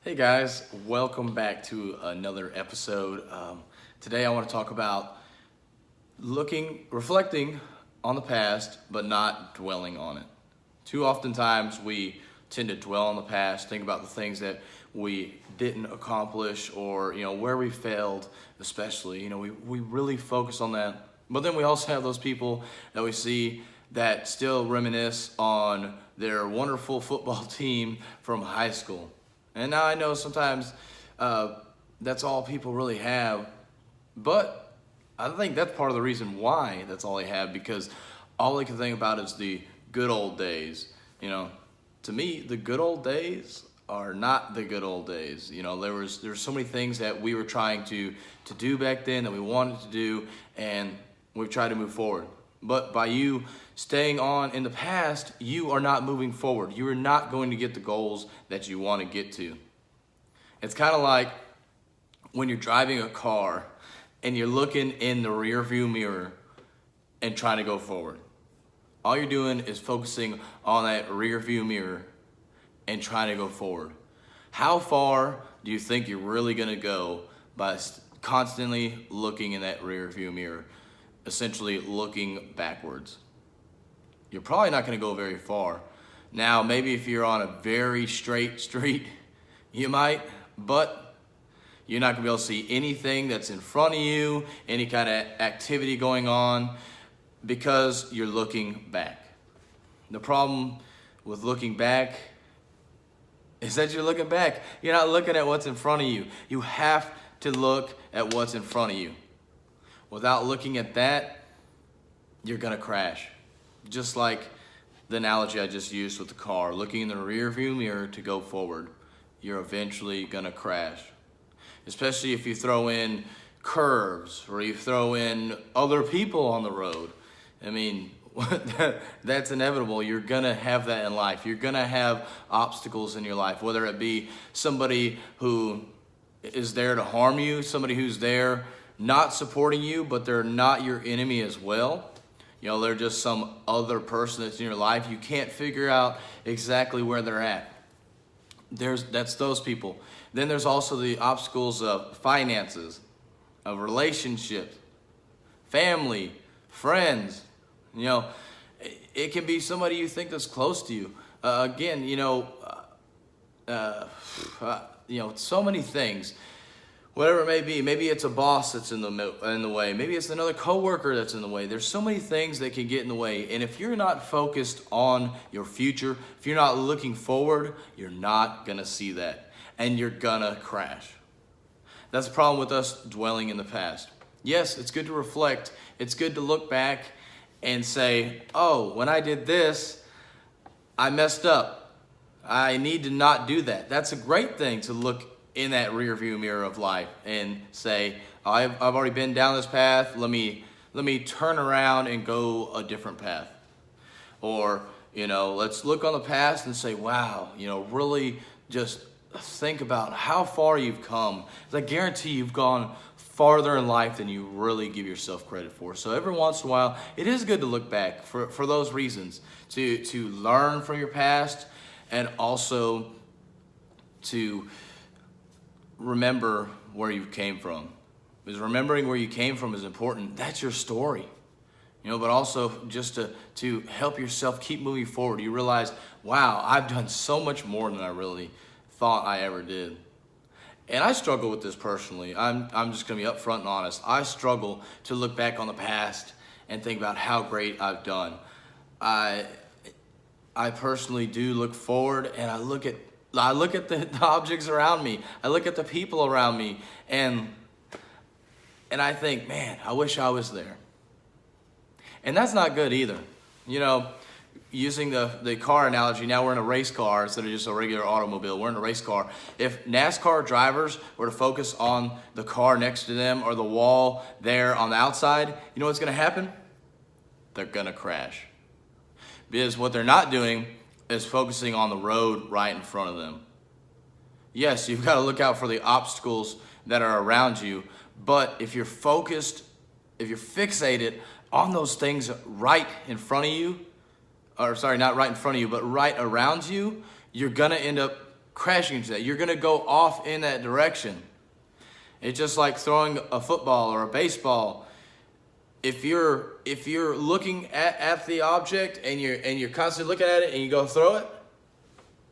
Hey guys, welcome back to another episode. Today I want to talk about reflecting on the past, but not dwelling on it. Too oftentimes we tend to dwell on the past, think about the things that we didn't accomplish or, where we failed, especially. We really focus on that. But then we also have those people that we see that still reminisce on their wonderful football team from high school. And now I know sometimes that's all people really have, but I think that's part of the reason why that's all they have, because all they can think about is the good old days. To me, the good old days are not the good old days. There's so many things that we were trying to do back then that we wanted to do, and we've tried to move forward. But by you staying on in the past, you are not moving forward. You are not going to get the goals that you want to get to. It's kind of like when you're driving a car and you're looking in the rear view mirror and trying to go forward. All you're doing is focusing on that rear view mirror and trying to go forward. How far do you think you're really going to go by constantly looking in that rear view mirror, essentially looking backwards? You're probably not going to go very far. Now, maybe if you're on a very straight street, you might, but you're not going to be able to see anything that's in front of you, any kind of activity going on, because you're looking back. The problem with looking back is that you're looking back. You're not looking at what's in front of you. You have to look at what's in front of you. Without looking at that, you're going to crash. Just like the analogy I just used with the car, looking in the rear view mirror to go forward, you're eventually going to crash. Especially if you throw in curves or you throw in other people on the road. I mean, that's inevitable. You're going to have that in life. You're going to have obstacles in your life, whether it be somebody who is there to harm you, somebody who's there not supporting you, but they're not your enemy as well. They're just some other person that's in your life. You can't figure out exactly where they're at. That's those people. Then there's also the obstacles of finances, of relationships, family, friends. It can be somebody you think that's close to you. So many things. Whatever it may be, maybe it's a boss that's in the way. Maybe it's another coworker that's in the way. There's so many things that can get in the way. And if you're not focused on your future, if you're not looking forward, you're not going to see that. And you're going to crash. That's the problem with us dwelling in the past. Yes, it's good to reflect. It's good to look back and say, oh, when I did this, I messed up. I need to not do that. That's a great thing to look in that rear view mirror of life and say, I've already been down this path. Let me turn around and go a different path. Or, let's look on the past and say, wow, really just think about how far you've come. I guarantee you've gone farther in life than you really give yourself credit for. So every once in a while, it is good to look back for those reasons, to learn from your past and also to remember where you came from. Because remembering where you came from is important. That's your story. But also just to help yourself keep moving forward. You realize, wow, I've done so much more than I really thought I ever did. And I struggle with this personally. I'm just going to be upfront and honest. I struggle to look back on the past and think about how great I've done. I personally do look forward, and I look at the objects around me. I look at the people around me, and I think, man, I wish I was there. And that's not good either. Using the car analogy, now we're in a race car instead of just a regular automobile. We're in a race car. If NASCAR drivers were to focus on the car next to them or the wall there on the outside, you know what's going to happen? They're going to crash. Because what they're not doing is focusing on the road right in front of them. Yes, you've got to look out for the obstacles that are around you, but if you're fixated on those things right in front of you, or sorry, not right in front of you, but right around you, you're going to end up crashing into that. You're going to go off in that direction. It's just like throwing a football or a baseball. If you're looking at the object and you're constantly looking at it and you go throw it,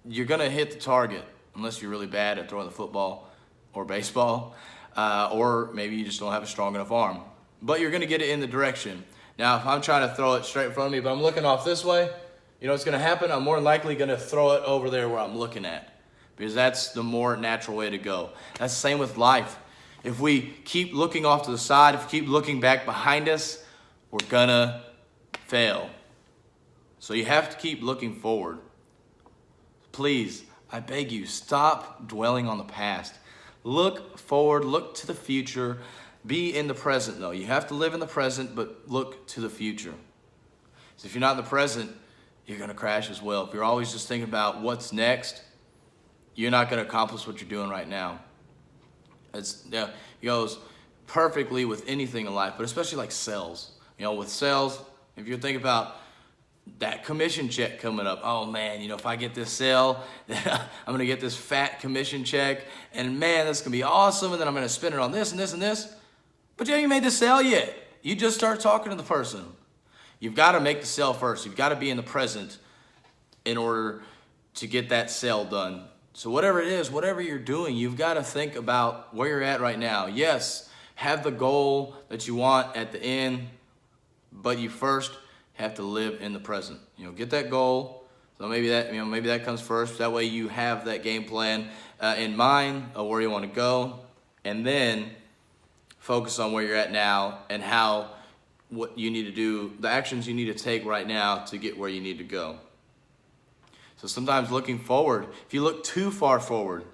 you're going to hit the target, unless you're really bad at throwing the football or baseball, or maybe you just don't have a strong enough arm. But you're going to get it in the direction. Now, if I'm trying to throw it straight in front of me, but I'm looking off this way, you know what's going to happen? I'm more than likely going to throw it over there where I'm looking at, because that's the more natural way to go. That's the same with life. If we keep looking off to the side, if we keep looking back behind us, we're going to fail. So you have to keep looking forward. Please, I beg you, stop dwelling on the past. Look forward, look to the future. Be in the present, though. You have to live in the present, but look to the future. So if you're not in the present, you're going to crash as well. If you're always just thinking about what's next, you're not going to accomplish what you're doing right now. It goes perfectly with anything in life, but especially like sales. You know, with sales, if you're thinking about that commission check coming up, oh man, you know, if I get this sale, then I'm going to get this fat commission check, and man, that's going to be awesome, and then I'm going to spend it on this and this and this. But you haven't made the sale yet. You just start talking to the person. You've got to make the sale first. You've got to be in the present in order to get that sale done. So whatever it is, whatever you're doing, you've got to think about where you're at right now. Yes, have the goal that you want at the end, but you first have to live in the present. You know, get that goal. So maybe that comes first. That way you have that game plan in mind of where you want to go, and then focus on where you're at now and what you need to do, the actions you need to take right now to get where you need to go. So sometimes looking forward, if you look too far forward,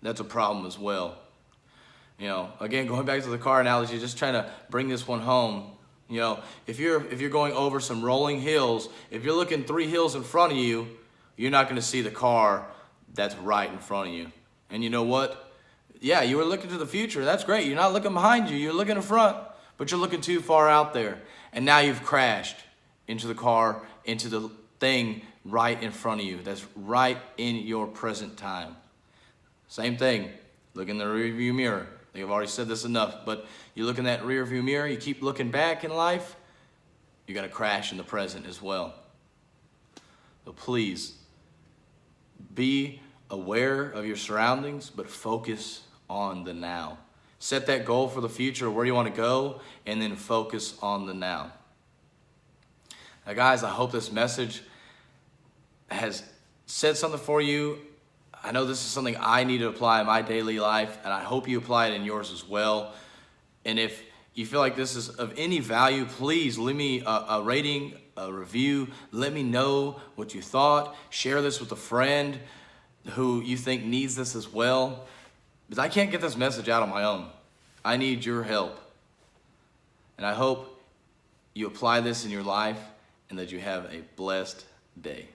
that's a problem as well. You know, again, going back to the car analogy, just trying to bring this one home. You know, if you're going over some rolling hills, if you're looking 3 hills in front of you, you're not going to see the car that's right in front of you. And you know what? Yeah, you were looking to the future. That's great. You're not looking behind you. You're looking in front, but you're looking too far out there. And now you've crashed into the car, into the thing right in front of you. That's right in your present time. Same thing. Look in the rearview mirror. I think I've already said this enough, but you look in that rearview mirror, you keep looking back in life, you're going to crash in the present as well. So please, be aware of your surroundings, but focus on the now. Set that goal for the future, where you want to go, and then focus on the now. Now, guys, I hope this message has said something for you. I know this is something I need to apply in my daily life, and I hope you apply it in yours as well. And if you feel like this is of any value, please leave me a rating, a review. Let me know what you thought. Share this with a friend who you think needs this as well. Because I can't get this message out on my own. I need your help. And I hope you apply this in your life and that you have a blessed day.